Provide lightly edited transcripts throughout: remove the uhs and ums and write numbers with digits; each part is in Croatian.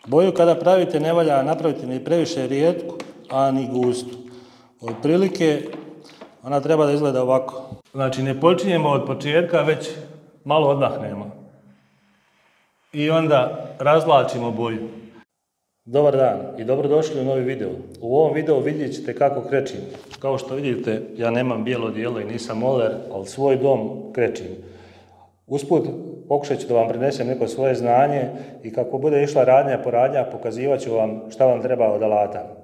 Boju kada pravite ne valja napraviti ni previše rijetku, a ni gustu. Od prilike ona treba da izgleda ovako. Znači ne počinjemo od početka, već malo odmahnemo. I onda razvlačimo boju. Dobar dan i dobrodošli u novi video. U ovom videu vidjet ćete kako krečim. Kao što vidite, ja nemam bijelo odijelo i nisam moler, ali svoj dom krečim. Usput pokušat ću da vam prinesem neko svoje znanje i kako bude išla radnja po radnja, pokazivat ću vam šta vam treba od alata.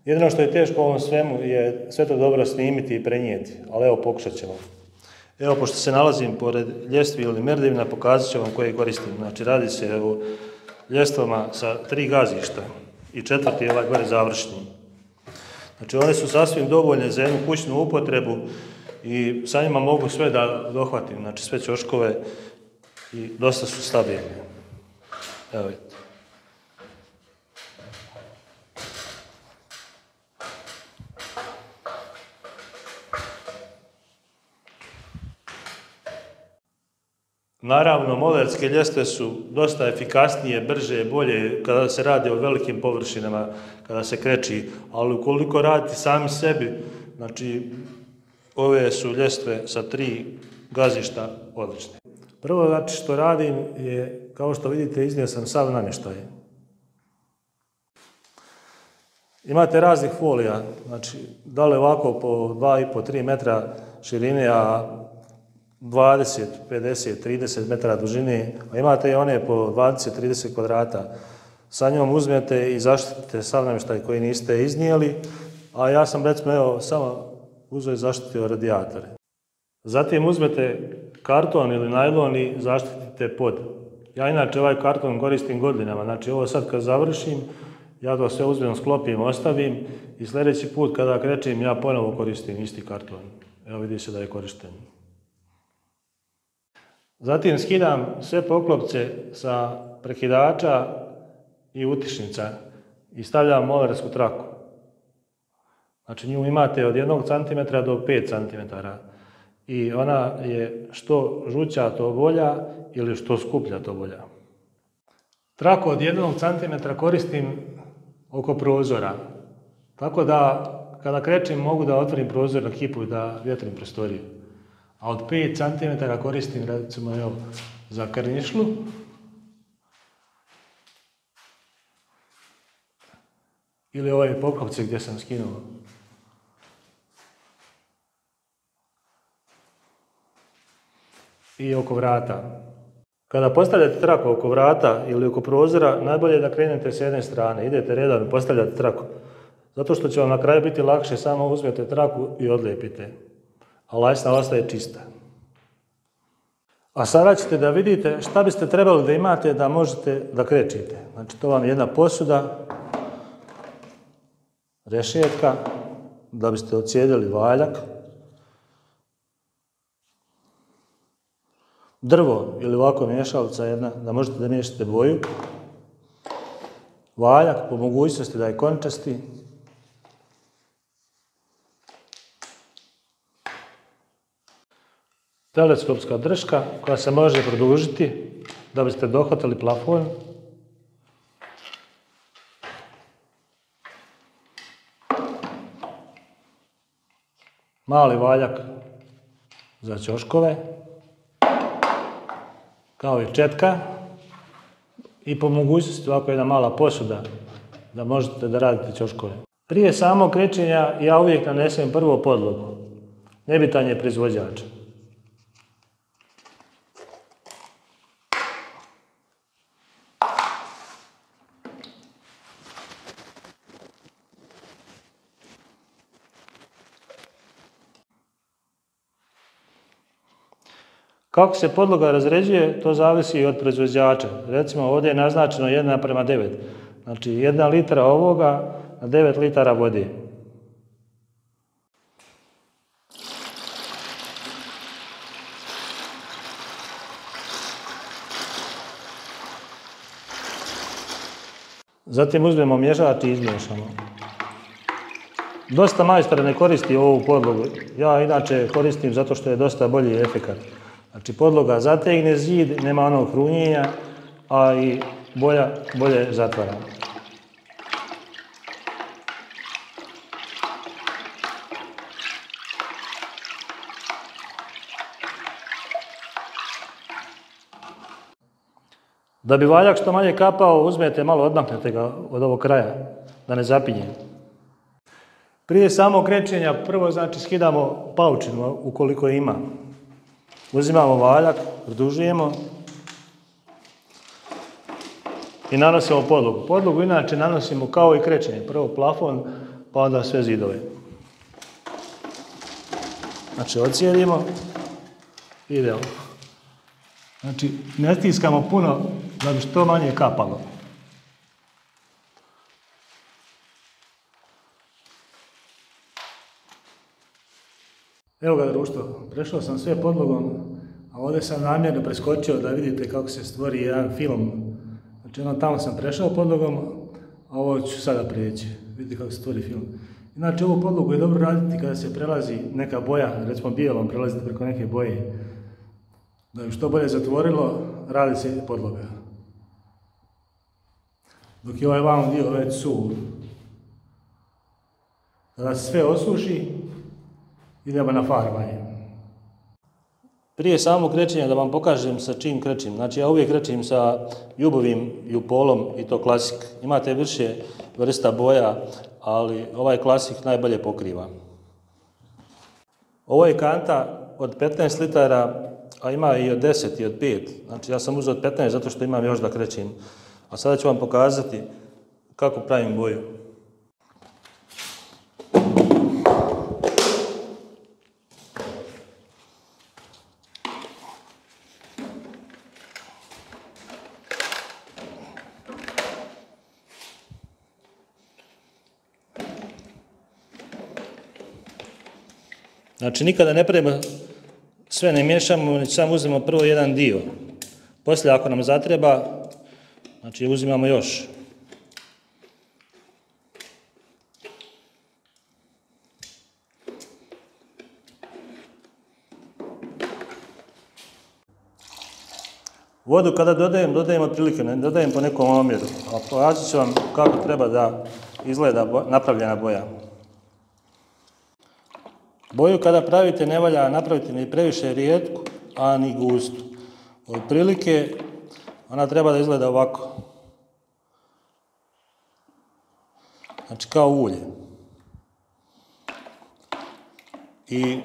Jedino što je teško u ovom svemu je sve to dobro snimiti i prenijeti, ali evo pokušat ćemo. Evo, pošto se nalazim pored ljestvi ili merdevina, pokazat ću vam koje koristim. Znači, radi se o ljestvama sa 3 gazišta i 4. je ovaj gore završni. Znači, one su sasvim dovoljne za jednu kućnu upotrebu i sa njima mogu sve da dohvatim, znači sve ćoškove i dosta su stabilne. Evo vidite. Naravno, molerske ljestve su dosta efikasnije, brže, bolje kada se radi o velikim površinama, kada se kreči, ali ukoliko radite sami sebi, znači ove su ljestve sa 3 gazišta odlične. Prvo znači što radim je, kao što vidite, iznio sam sav namještaj. Imate raznih folija, znači da li ovako po 2,5-3 metra širine, a 20, 50, 30 metara dužine, a imate i one po 20-30 kvadrata. Sa njom uzmete i zaštitite sav namještaj koji niste iznijeli, a ja sam recimo evo samo uzeo i zaštitio radijatore. Zatim uzmete karton ili najlon i zaštitite pod. Ja inače ovaj karton koristim godinama, znači ovo sad kad završim, ja to sve uzmem, sklopim, ostavim i sljedeći put kada krećem ja ponovo koristim isti karton. Evo vidi se da je korišten. Zatim skidam sve poklopce sa prekidača i utičnica i stavljam molersku traku. Znači nju imate od 1 cm do 5 cm i ona je što žuća to bolja ili što skuplja to bolja. Traku od 1 cm koristim oko prozora, tako da kada krećem mogu da otvorim prozor na kipu i da vjetrim prostoriju. A od 5 cm koristim recimo evo za krnjišlu. Ili ove poklopce gdje sam skinuo. I oko vrata. Kada postavljate traku oko vrata ili oko prozora, najbolje je da krenete s jedne strane. Idete redom i postavljate traku. Zato što će vam na kraju biti lakše, samo uzmete traku i odlijepite. A lajsna ostaje čista. A sada ćete da vidite šta biste trebali da imate da možete da krečite. Znači to vam je jedna posuda, rešetka, da biste ocijedili valjak, drvo ili ovako mješalica jedna, da možete da miješate boju, valjak po mogućnosti da je končasti, teleskopska drška koja se može produžiti da biste dohvatili plafon. Mali valjak za ćoškove, kao i četka i po mogućnosti ovako jedna mala posuda da možete da radite ćoškove. Prije samog krečenja ja uvijek nanesem prvo podlogu, nebitan je proizvođač. Kako se podloga razređuje, to zavisi i od proizvođača. Recimo ovdje je naznačeno 1:9. Znači 1 litra ovoga na 9 litara vode. Zatim uzmemo mješač i izmiješamo. Dosta majstora ne koristi ovu podlogu. Ja inače koristim zato što je dosta bolji efekat. Znači podloga zategne zid, nema onog hrunjenja, a i boja bolje zatvara. Da bi valjak što manje kapao, uzmete malo, odmaknete ga od ovog kraja, da ne zapinje. Prije samog krečenja prvo znači skidamo paučinu ukoliko ima. Uzimamo valjak, produžujemo i nanosimo podlogu. Podlogu inače nanosimo kao i krečenje. Prvo plafon, pa onda sve zidove. Znači ocijelimo i idemo. Znači ne stiskamo puno da bi što manje kapalo. Evo ga društvo, prešao sam sve podlogom, a ovdje sam namjerno preskočio da vidite kako se stvori jedan film. Znači ono tamo sam prešao podlogom, a ovo ću sada prijeći. Vidite kako se stvori film. Inače ovu podlogu je dobro raditi kada se prelazi neka boja, recimo bijelom prelazite preko neke boje. Da bi što bolje zatvorilo, radi se podloga. Dok je ovaj vam dio već suv. Kada se sve osuši, idemo na farbanje. Prije samog krečenja da vam pokažem sa čim krečim. Znači ja uvijek krečim sa jubovim jupolom i to klasik. Imate više vrsta boja, ali ovaj klasik najbolje pokriva. Ovo je kanta od 15 litara, a ima i od 10 i od 5. Znači ja sam uzeo od 15 zato što imam još da krećim. A sada ću vam pokazati kako pravim boju. Znači nikada ne pravimo, sve ne miješamo, već samo uzmemo prvo jedan dio. Poslije ako nam zatreba, znači uzimamo još. Vodu kada dodajem otprilike, ne dodajem po nekom omjeru, a pokazat ću vam kako treba da izgleda napravljena boja. Boju kada pravite ne valja napraviti ni previše rijetku, a ni gustu. Otprilike ona treba da izgleda ovako. Znači kao ulje. I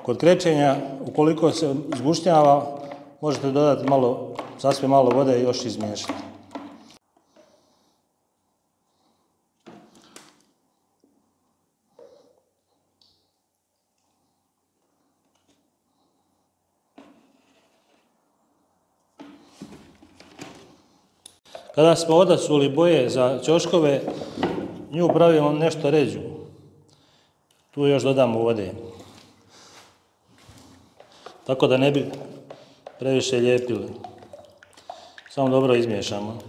kod krečenja, ukoliko se zgušnjava, možete dodati malo, sasvim malo vode i još izmiješati. Kada smo odasuli boje za ćoškove, nju pravimo nešto ređu. Tu još dodamo vode. Tako da ne bi previše lijepili. Samo dobro izmiješamo.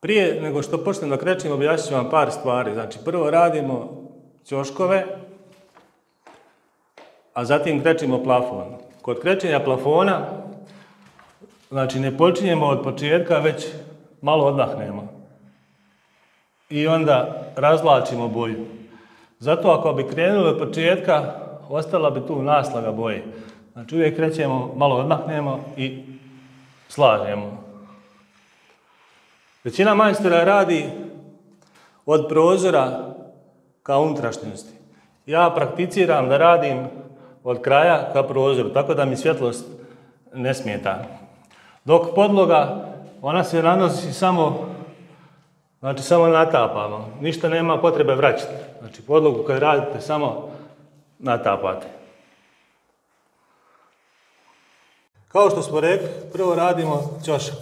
Prije nego što počnem da krečim, objasnit ću vam par stvari. Znači, prvo radimo ćoškove, a zatim krečimo plafon. Kod krečenja plafona, znači ne počinjemo od početka, već malo odmahnemo. I onda razvlačimo boju. Zato ako bi krenuli od početka, ostala bi tu naslaga boje. Znači uvijek krećemo, malo odmahnemo i slažemo. Većina majstora radi od prozora ka unutrašnjosti. Ja prakticiram da radim od kraja ka prozoru, tako da mi svjetlost ne smeta. Dok podloga, ona se nanosi samo, znači samo natapamo. Ništa nema potrebe vraćati. Znači podlogu kad radite samo natapate. Kao što smo rekli, prvo radimo ćošak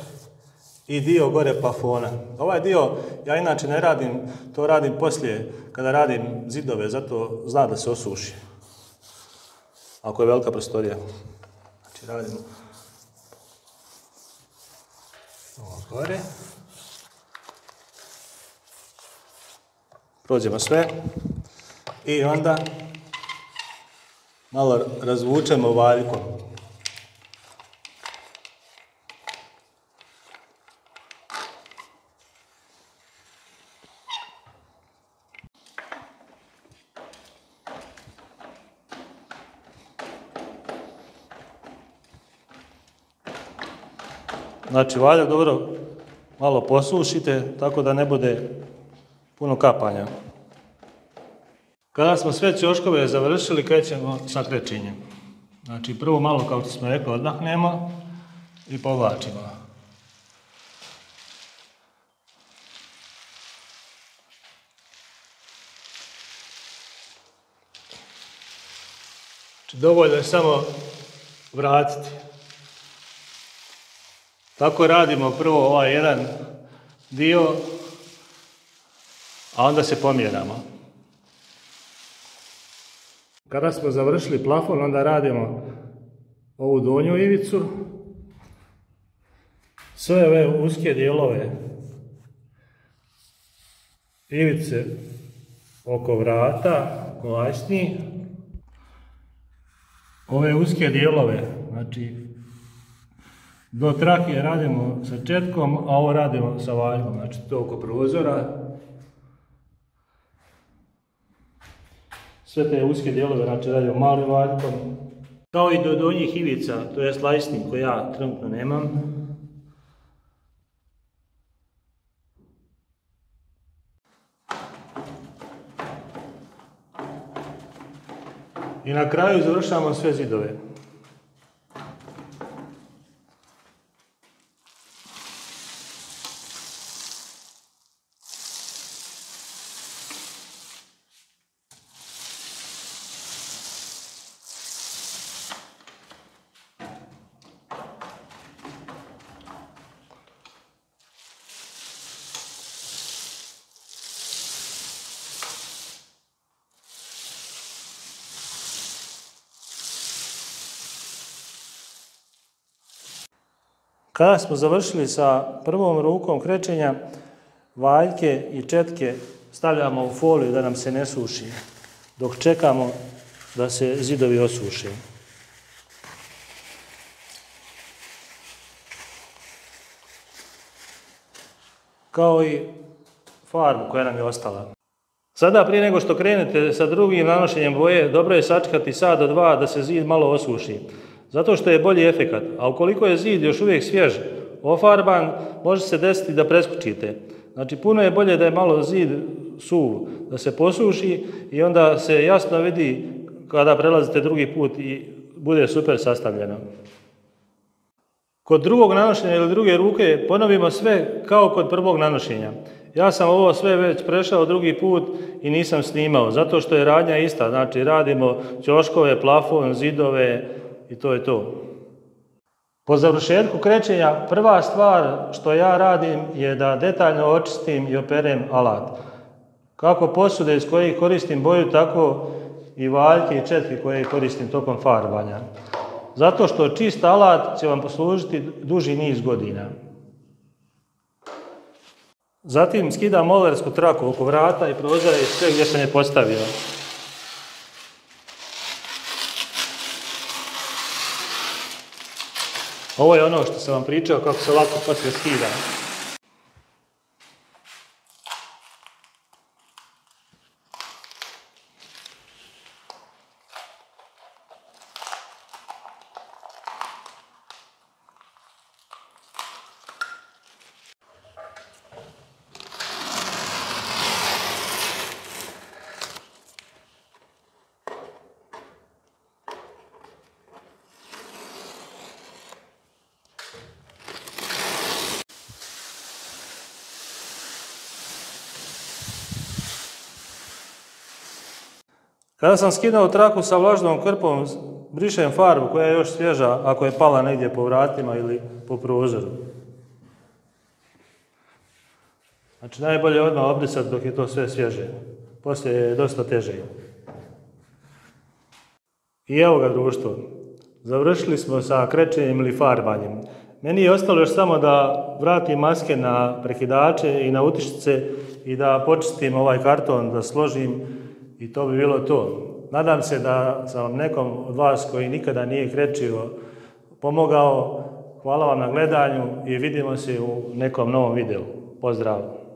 i dio gore plafona. Ovaj dio ja inače ne radim, to radim poslije kada radim zidove, zato zna da se osuši. Ako je velika prostorija. Znači radimo ovo gore. Prođemo sve i onda malo razvučemo valjkom. Znači valjak dobro malo posušite tako da ne bude puno kapanja. Kada smo sve ćoškove završili, krećemo sa krečenjem. Znači prvo malo, kao što smo rekli, odmahnemo i povlačimo. Znači dovoljno je samo vratiti. Tako radimo prvo ovaj jedan dio, a onda se pomjeramo. Kada smo završili plafon, onda radimo ovu donju ivicu, sve ove uske dijelove ivice oko vrata, oko lajsni, ove uske dijelove, znači do trake radimo sa četkom, a ovo radimo sa valjkom, znači to oko prozora. Sve te uske dijelove znači radimo malim valjkom. Kao i do donjih ivica, to je lajsni koje ja trenutno nemam. I na kraju završavamo sve zidove. Kada smo završili sa prvom rukom krečenja, valjke i četke stavljamo u foliju da nam se ne suši, dok čekamo da se zidovi osuše. Kao i farbu koja nam je ostala. Sada prije nego što krenete sa drugim nanošenjem boje, dobro je sačekati sat do dva da se zid malo osuši. Zato što je bolji efekat, a ukoliko je zid još uvijek svjež, ofarban, može se desiti da preskočite. Znači puno je bolje da je malo zid suv, da se posuši i onda se jasno vidi kada prelazite drugi put i bude super sastavljeno. Kod drugog nanošenja ili druge ruke ponovimo sve kao kod prvog nanošenja. Ja sam ovo sve već prešao drugi put i nisam snimao, zato što je radnja ista, znači radimo ćoškove, plafon, zidove, i to je to. Po završetku krečenja prva stvar što ja radim je da detaljno očistim i operem alat. Kako posude iz kojih koristim boju, tako i valjke i četke koje koristim tokom farbanja. Zato što čist alat će vam poslužiti duži niz godina. Zatim skidam molersku traku oko vrata i prozora i sve gdje sam je postavio. Ovo je ono što sam vam pričao kako se lako poslije skida. Kada sam skidao traku sa vlažnom krpom, brišem farbu koja je još svježa ako je pala negdje po vratima ili po prozoru. Znači najbolje je odmah obrisati dok je to sve svježe. Poslije je dosta teže. I evo ga društvo. Završili smo sa krečenjem ili farbanjem. Meni je ostalo još samo da vratim maske na prekidače i na utičnice i da počistim ovaj karton, da složim i to bi bilo to. Nadam se da sam vam nekom od vas koji nikada nije krečio pomogao. Hvala vam na gledanju i vidimo se u nekom novom videu. Pozdrav!